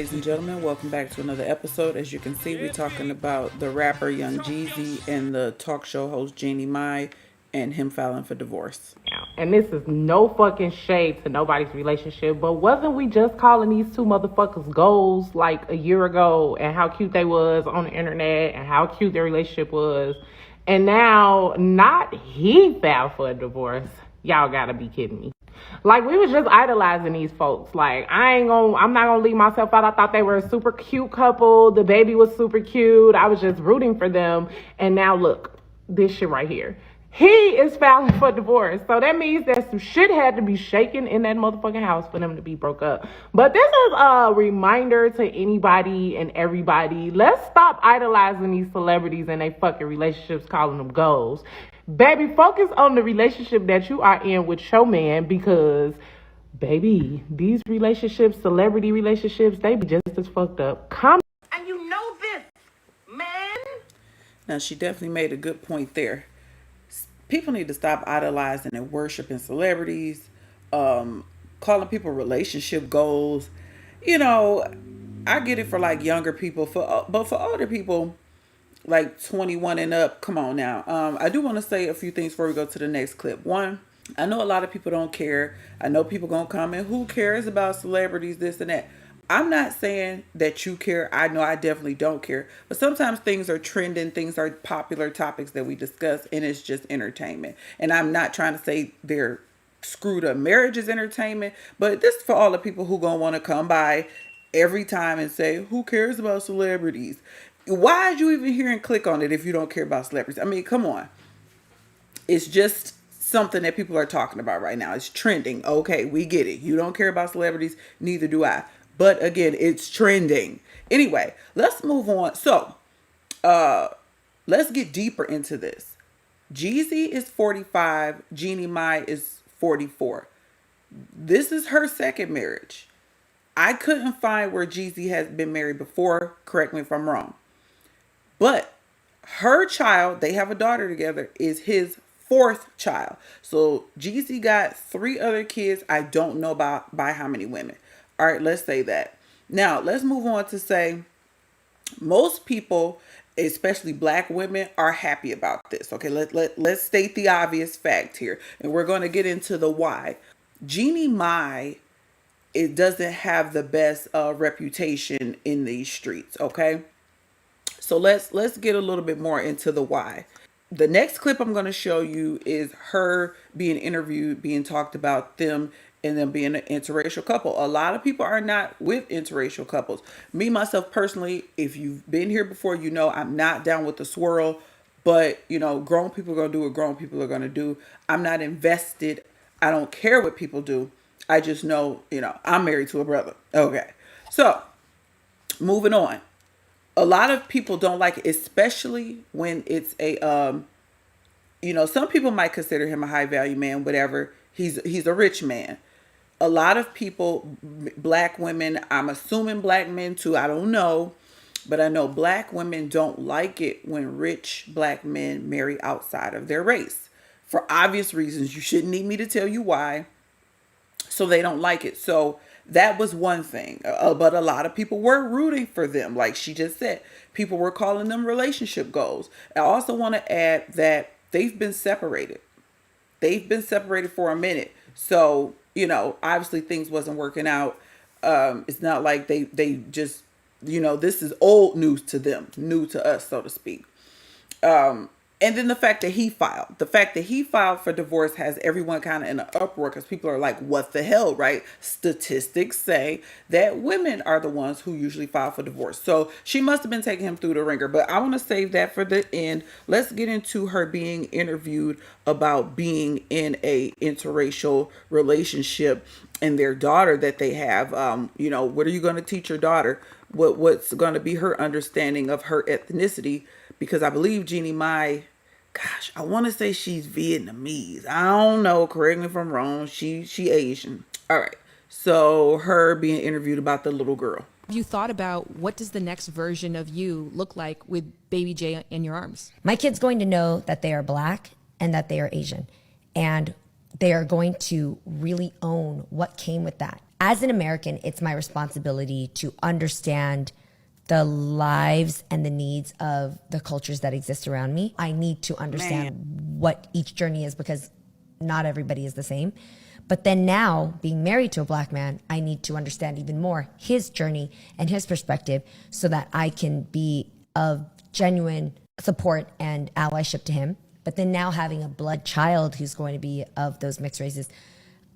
ladies and gentlemen. Welcome back to another episode. As you can see, we're talking about the rapper Young Jeezy and the talk show host Jeannie and him filing for divorce. And this is no fucking shade to nobody's relationship, but wasn't we just calling these two motherfuckers goals like a year ago and how cute they was on the internet and how cute their relationship was? And now, not he filed for a divorce. Y'all gotta be kidding me. Like, we was just idolizing these folks. Like, I'm not gonna leave myself out. I thought they were a super cute couple. The baby was super cute. I was just rooting for them. And now look, this shit right here. He is filing for divorce. So that means that some shit had to be shaken in that motherfucking house for them to be broke up. But this is a reminder to anybody and everybody. Let's stop idolizing these celebrities and they fucking relationships, calling them goals. Baby, focus on the relationship that you are in with your man, because, baby, these relationships, celebrity relationships, they be just as fucked up. And you know this, man. Now, she definitely made a good point there. People need to stop idolizing and worshiping celebrities, calling people relationship goals. You know, I get it for like younger people, but for older people, like 21 and up, come on now. I do want to say a few things before we go to the next clip. One, I know a lot of people don't care. I know people gonna comment, who cares about celebrities, this and that. I'm not saying that you care. I know I definitely don't care. But sometimes things are trending, things are popular topics that we discuss, and it's just entertainment. And I'm not trying to say they're screwed up. Marriage is entertainment, but this is for all the people who gonna want to come by every time and say, who cares about celebrities? Why are you even here and click on it if you don't care about celebrities? I mean, come on. It's just something that people are talking about right now. It's trending. Okay, we get it. You don't care about celebrities, neither do I. But again, it's trending. Anyway, let's move on. So, let's get deeper into this. Jeezy is 45. Jeannie Mai is 44. This is her second marriage. I couldn't find where Jeezy has been married before. Correct me if I'm wrong. But her child, they have a daughter together, is his fourth child. So Jeezy got 3 other kids. I don't know by how many women. All right, let's say that. Now, let's move on to say most people, especially black women, are happy about this. Okay, let's state the obvious fact here. And we're going to get into the why. Jeannie Mai, it doesn't have the best reputation in these streets, okay? So let's get a little bit more into the why. The next clip I'm going to show you is her being interviewed, being talked about, them and them being an interracial couple. A lot of people are not with interracial couples. Me, myself, personally, if you've been here before, you know I'm not down with the swirl. But, you know, grown people are going to do what grown people are going to do. I'm not invested. I don't care what people do. I just know, you know, I'm married to a brother. Okay. So, moving on. A lot of people don't like it, especially when it's a, you know, some people might consider him a high value man, whatever. He's a rich man. A lot of people, black women, I'm assuming black men too, I don't know, but I know black women don't like it when rich black men marry outside of their race. For obvious reasons. You shouldn't need me to tell you why. So they don't like it. So that was one thing. But a lot of people were rooting for them. Like she just said, people were calling them relationship goals. I also want to add that they've been separated. They've been separated for a minute. So, you know, obviously things wasn't working out. It's not like they just, you know, this is old news to them, new to us, so to speak. And then the fact that he filed for divorce has everyone kind of in an uproar because people are like, what the hell, right? Statistics say that women are the ones who usually file for divorce. So she must have been taking him through the ringer, but I want to save that for the end. Let's get into her being interviewed about being in a interracial relationship and their daughter that they have. You know, what are you going to teach your daughter? What's going to be her understanding of her ethnicity? Because I believe Jeannie Mai, gosh, I want to say she's Vietnamese. I don't know. Correct me if I'm wrong. She Asian. All right. So her being interviewed about the little girl. Have you thought about what does the next version of you look like with baby Jay in your arms? My kid's going to know that they are black and that they are Asian. And they are going to really own what came with that. As an American, it's my responsibility to understand the lives and the needs of the cultures that exist around me. I need to understand what each journey is because not everybody is the same. But then now, being married to a Black man, I need to understand even more his journey and his perspective so that I can be of genuine support and allyship to him. But then now having a blood child who's going to be of those mixed races,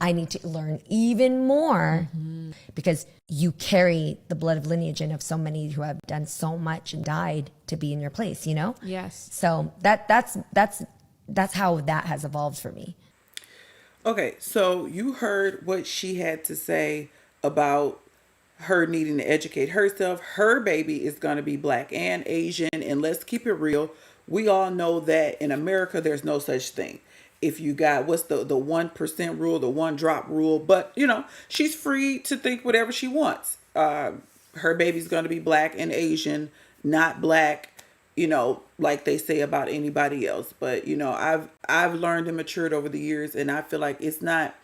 I need to learn even more because you carry the blood of lineage in of so many who have done so much and died to be in your place, you know? Yes. So that's how that has evolved for me. Okay, so you heard what she had to say about her needing to educate herself. Her baby is going to be Black and Asian. And let's keep it real. We all know that in America, there's no such thing. If you got, what's the 1% rule, the one drop rule. But, you know, she's free to think whatever she wants. Her baby's going to be Black and Asian, not Black, you know, like they say about anybody else. But, you know, I've learned and matured over the years, and I feel like it's not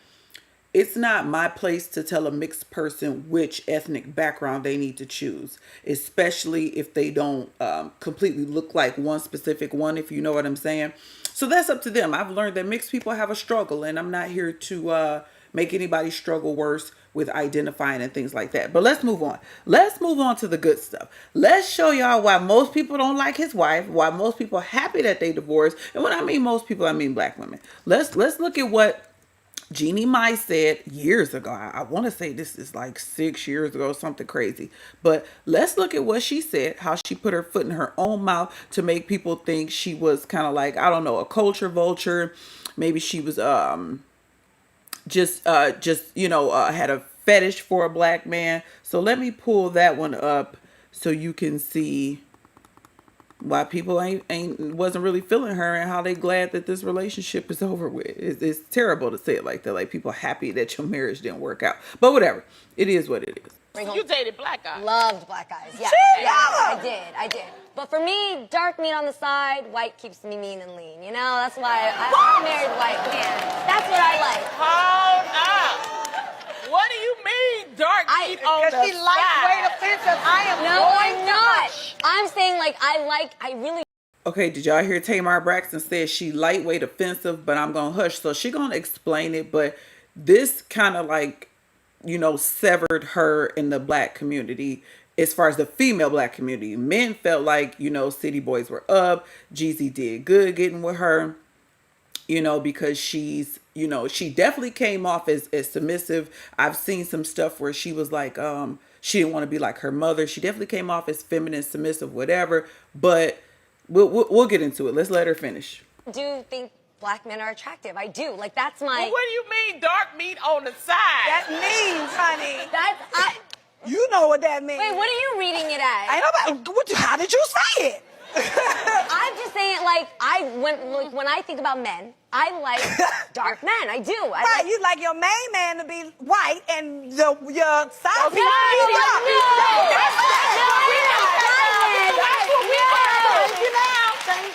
my place to tell a mixed person which ethnic background they need to choose, especially if they don't completely look like one specific one, if you know what I'm saying. So that's up to them. I've learned that mixed people have a struggle, and I'm not here to make anybody struggle worse with identifying and things like that. But let's move on. Let's move on to the good stuff. Let's show y'all why most people don't like his wife, why most people are happy that they divorced. And when I mean most people, I mean Black women. Let's look at what Jeannie Mai said years ago. I want to say this is like 6 years ago, something crazy. But let's look at what she said, how she put her foot in her own mouth to make people think she was kind of like, I don't know, a culture vulture. Maybe she was just you know, had a fetish for a Black man. So let me pull that one up so you can see why people wasn't really feeling her and how they glad that this relationship is over with. It's terrible to say it like that, like people happy that your marriage didn't work out, but whatever, it is what it is. You dated Black guys. Loved Black guys. Yeah. I did. But for me, dark meat on the side, white keeps me mean and lean. You know, that's why I married white man. That's what I like. Hold up. What do you mean, dark meat on the side? Because she lightweight offensive. I am I'm not. I'm saying like I really. Okay, did y'all hear Tamar Braxton said she lightweight offensive, but I'm gonna hush. So she gonna explain it, but this kind of like, you know, severed her in the Black community. As far as the female Black community, men felt like, you know, city boys were up. Jeezy did good getting with her, you know, because she's, you know, she definitely came off as submissive. I've seen some stuff where she was like, she didn't want to be like her mother. She definitely came off as feminine, submissive, whatever. But we'll get into it. Let's let her finish. I do think Black men are attractive. I do. Like that's my. Well, what do you mean, dark meat on the side? That means, honey. That's You know what that means. Wait, what are you reading it as? Ain't nobody. How did you say it? I'm just saying, like, when I think about men, I like dark men. I do. Right, you like your main man to be white and your side piece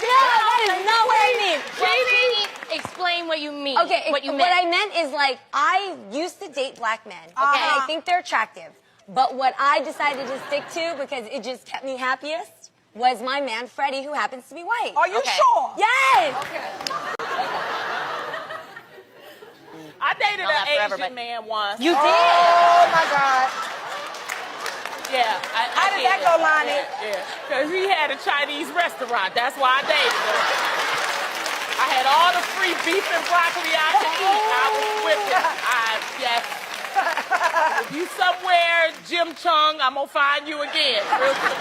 that is not what I mean. Jeannie, explain what you mean. Okay, what you meant. What I meant is like I used to date Black men. Okay, and I think they're attractive. But what I decided to stick to because it just kept me happiest was my man Freddie, who happens to be white. Are you sure? Yes. Okay. I dated an Asian man once. You did. Oh my God. Yeah. How did that go, Lonnie? Yeah. Because he had a Chinese restaurant. That's why I dated him. I had all the free beef and broccoli I could eat. I was with him. Yes. If you somewhere, Jim Chung, I'm going to find you again. Real quick.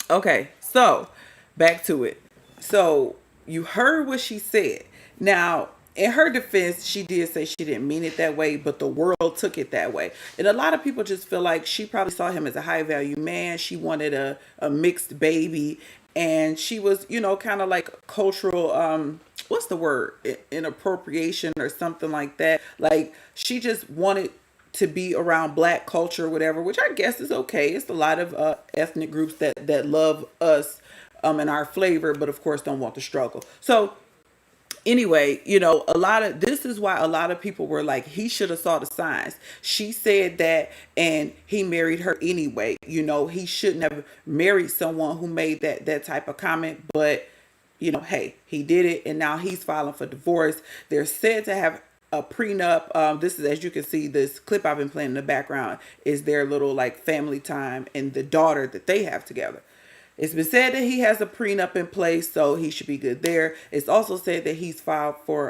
Okay, so back to it. So you heard what she said. Now, in her defense, she did say she didn't mean it that way, but the world took it that way. And a lot of people just feel like she probably saw him as a high value man. She wanted a mixed baby. And she was, you know, kind of like cultural, what's the word? Inappropriation or something like that. Like she just wanted to be around Black culture or whatever, which I guess is okay. It's a lot of ethnic groups that love us and our flavor, but of course don't want the struggle. So Anyway, this is why a lot of people were like, he should have saw the signs. She said that, and he married her anyway. He shouldn't have married someone who made that type of comment. But hey, he did it, and now he's filing for divorce. They're said to have a prenup. This is, as you can see, this clip I've been playing in the background is their little like family time and the daughter that they have together. It's been said that he has a prenup in place, so he should be good there. It's also said that he's filed for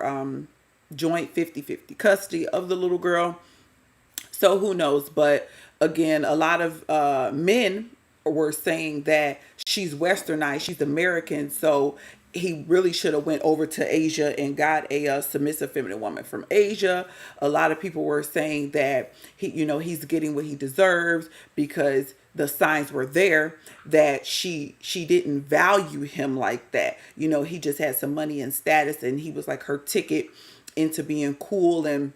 joint 50-50 custody of the little girl. So who knows? But again, a lot of men were saying that she's westernized, she's American, so he really should have went over to Asia and got a submissive feminine woman from Asia. A lot of people were saying that he's getting what he deserves because the signs were there that she didn't value him like that. He just had some money and status, and he was like her ticket into being cool and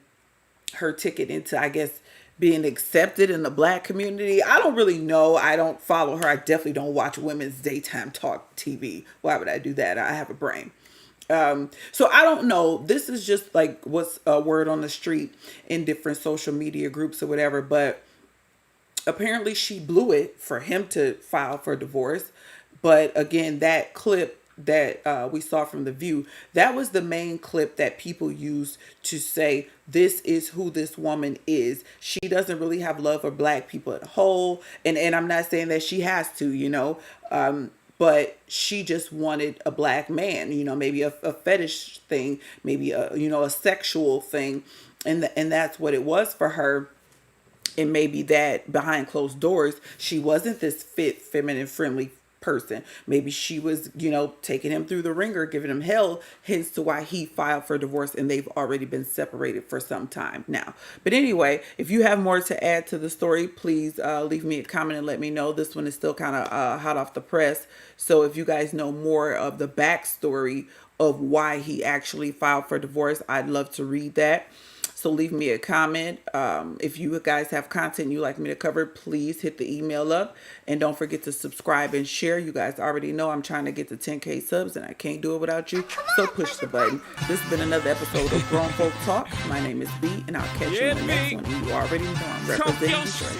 her ticket into, I guess, being accepted in the black community. I don't really know. I don't follow her. I definitely don't watch women's daytime talk TV. Why would I do that? I have a brain. So I don't know. This is just like what's a word on the street in different social media groups or whatever. But apparently she blew it for him to file for divorce. But again, that clip that we saw from The View, that was the main clip that people used to say, this is who this woman is. She doesn't really have love for black people at whole. And I'm not saying that she has to, but she just wanted a black man, maybe a fetish thing, maybe a sexual thing. And that's what it was for her. And maybe that behind closed doors, she wasn't this fit, feminine, friendly person. Maybe she was, taking him through the ringer, giving him hell, hence to why he filed for divorce, and they've already been separated for some time now. But anyway, if you have more to add to the story, please leave me a comment and let me know. This one is still kind of hot off the press. So if you guys know more of the backstory of why he actually filed for divorce, I'd love to read that. So leave me a comment. If you guys have content you'd like me to cover, please hit the email up. And don't forget to subscribe and share. You guys already know I'm trying to get to 10K subs, and I can't do it without you. So push the button. This has been another episode of Grown Folk Talk. My name is B, and I'll catch you in the next one. And you already know I'm representing Detroit.